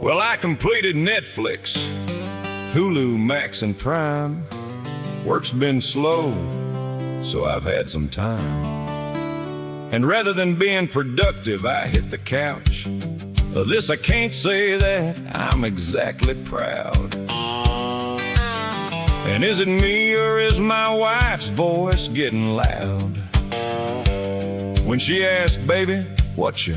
Well, I completed Netflix, Hulu, Max, and Prime. Work's been slow, so I've had some time. And rather than being productive, I hit the couch. Of this I can't say that I'm exactly proud. And is it me or is my wife's voice getting loud? When she asked, baby, what you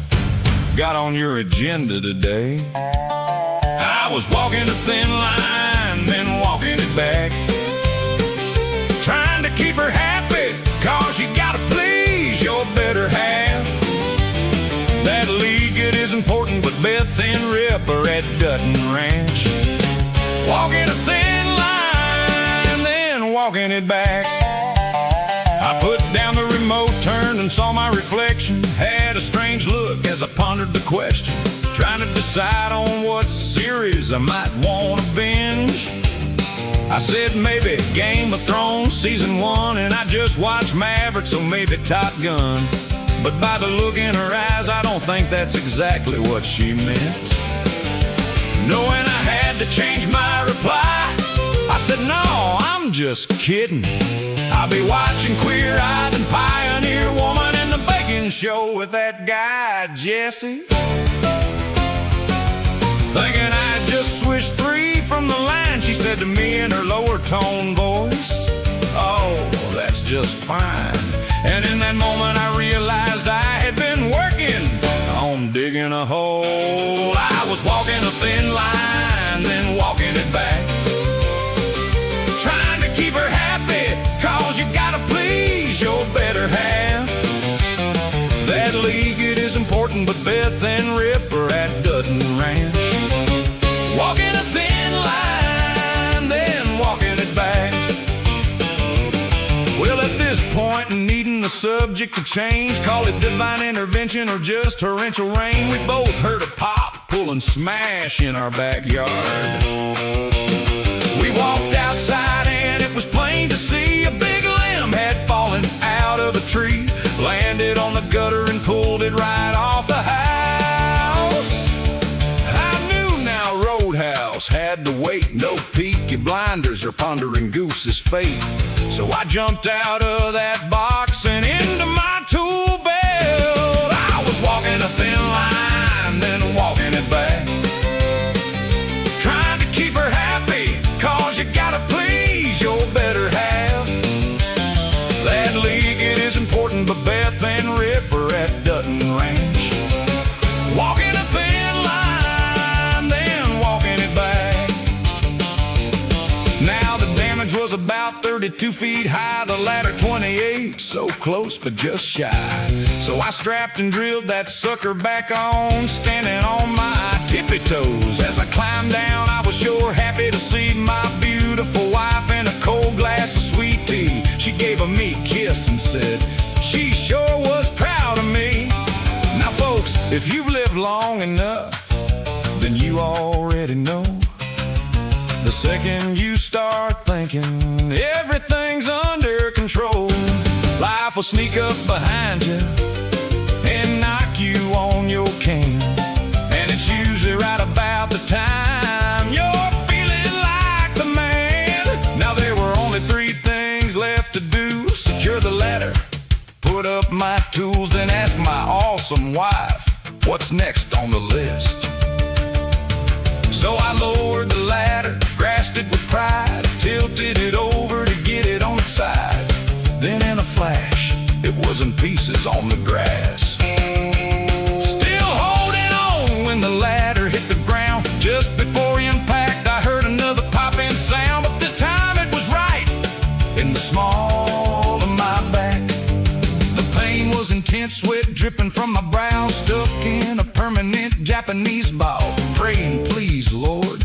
got on your agenda today? I was walking a thin line, then walking it back, trying to keep her happy, cause you gotta please your better half. That league, it is important, but Beth and Rip are at Dutton Ranch. Walking a thin line, then walking it back. I put down the remote, turned and saw my reflection. Had a strange look as I pondered the question, trying to decide on what series I might want to binge. I said maybe Game of Thrones Season 1, and I just watched Maverick, so maybe Top Gun. But by the look in her eyes, I don't think that's exactly what she meant. Knowing I had to change my reply, I said, no, I'm just kidding. I'll be watching Queer Eye and Pioneer Woman and The Bacon Show with that guy, Jesse. Thinking I'd just switched 3 from the line, she said to me in her lower tone voice, oh, that's just fine. And in that moment I realized I had been working on digging a hole. I was walking a thin line, then walking it back, trying to keep her happy, cause you gotta please your better half. That league, it is important, but Beth and Rip are at Dutton Ranch. Walking a thin line, then walking it back. Well, at this point, needing the subject to change, call it divine intervention or just torrential rain, we both heard a pop, pull and smash in our backyard. We walked outside and it was plain to see a big limb had fallen out of a tree, landed on the gutter and pulled it right off the house. I knew now Roadhouse had to wait, no Peaky Blinders or Pondering Goose's fate. So I jumped out of that box and into my tool belt. I was walking a thin line, then walking it back, trying to keep her happy, cause you gotta please your better half. That league, it is important, but Beth and Rip are at Dutton Ranch. Walking a thin line, then walking it back. Now the damage was about 32 feet high, the ladder 28, so close but just shy. So I strapped and drilled that sucker back on, standing on my tippy toes. As I climbed down, I was sure happy to see my beautiful wife in a cold glass of sweet tea. She gave a meek kiss and said she sure was proud of me. Now folks, if you've lived long enough, then you already know, the second you start thinking everything's under control, life will sneak up behind you and knock you on your cane. And it's usually right about the time you're feeling like the man. Now there were only 3 things left to do: secure the ladder, put up my tools, then ask my awesome wife, what's next on the list? So I lowered the ladder, grasped it with pride, tilted it over to get it on its side. Then in a flash, it was in pieces on the grass. Still holding on when the ladder hit the ground. Just before impact, I heard another popping sound, but this time it was right in the small of my back. The pain was intense, sweat dripping from my brow, stuck in a permanent Japanese ball, praying, please, Lord,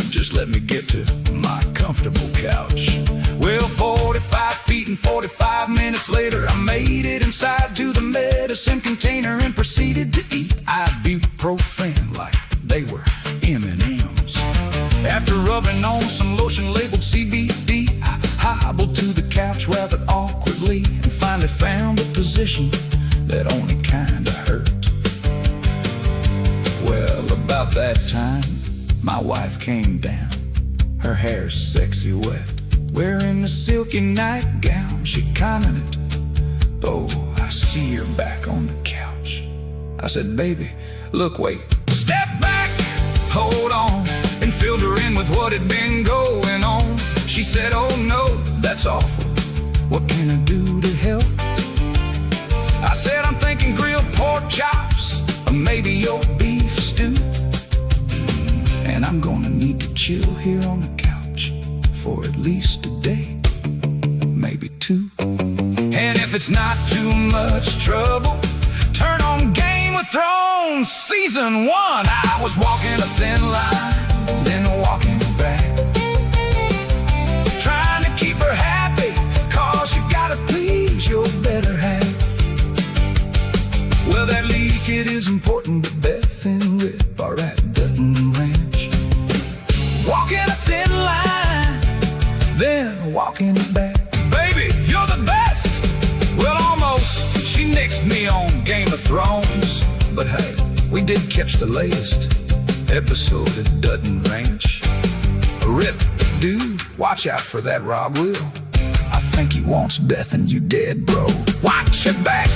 just let me get to my comfortable couch. Well, 45 feet and 45 minutes later, I made it inside to the medicine container and proceeded to eat ibuprofen like they were M&Ms. After rubbing on some lotion labeled CBD, I hobbled to the couch rather awkwardly and finally found a position that only kinda hurt. Well, that time, my wife came down, her hair sexy wet, wearing a silky nightgown. She commented, "Oh, I see you're back on the couch." I said, "Baby, look, wait, step back, hold on," and filled her in with what had been going on. She said, "Oh no, that's awful. What can I do to help?" I said, "I'm thinking grilled pork chops, or maybe your beef stew. And I'm gonna need to chill here on the couch for at least a day, maybe two. And if it's not too much trouble, turn on Game of Thrones Season 1. I was walking a thin line, then walking back, trying to keep her happy, 'cause you gotta please your better half. Well, that leak, it is important, but Beth and Rip are at Dutton Ranch, walking a thin line, then walking it back. "Baby, you're the best." Well, almost. She nixed me on Game of Thrones, but hey, we did catch the latest episode at Dutton Ranch. Rip, dude, watch out for that Rob Will. I think he wants Beth and you dead, bro. Watch your back.